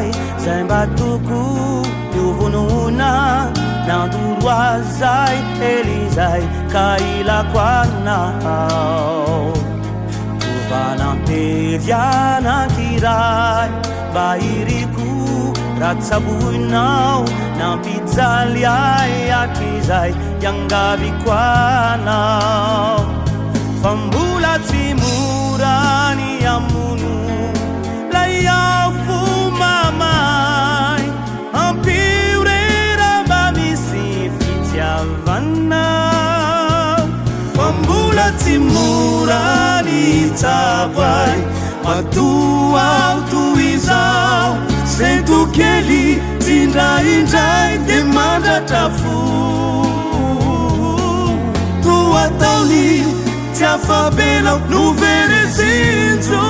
zay zay mba toko iovonona nandoro azay elizay ka ilako anao ovanampevianankiray mba iriko ratsaboinao nampijaly ay akizay iangaviko anao fa mbola tsy mora ny amono lay afo mamay ampiorera mba misy fitiavanao fa mbola tsy mora ny tsabay matoao toizao sentokely tindraindray de mandratra fo toataony tsy afabelao no verezinjo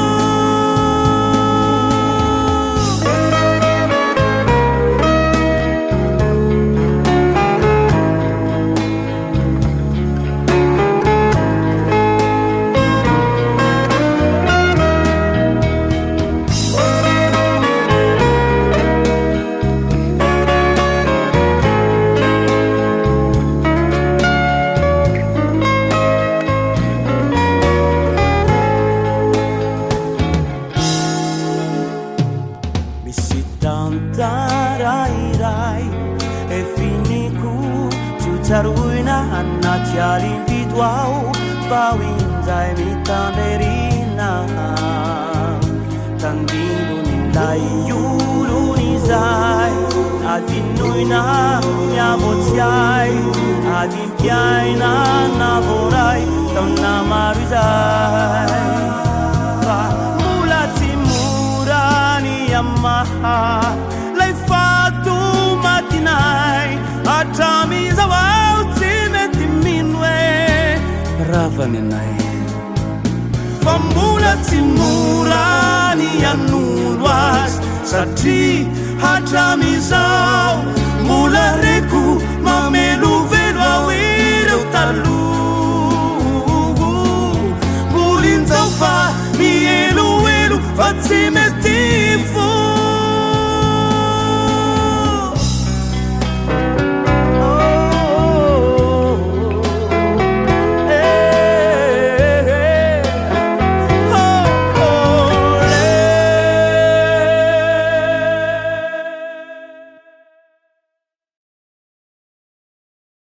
Taruina anaty alimpidoao bawinzay mitamberina tandinonilay olonizay adinoina miavotsiay adimpiaina navoray taona maro izay fa mbola tsy mora ny amaha lay fato matinay atramizao ravanenay fa mbola tsy mora ny anolo azy satria hatramizao mbola reko mamelovelo ao ireo taloha mbolinjao fa mieloelo fa tsy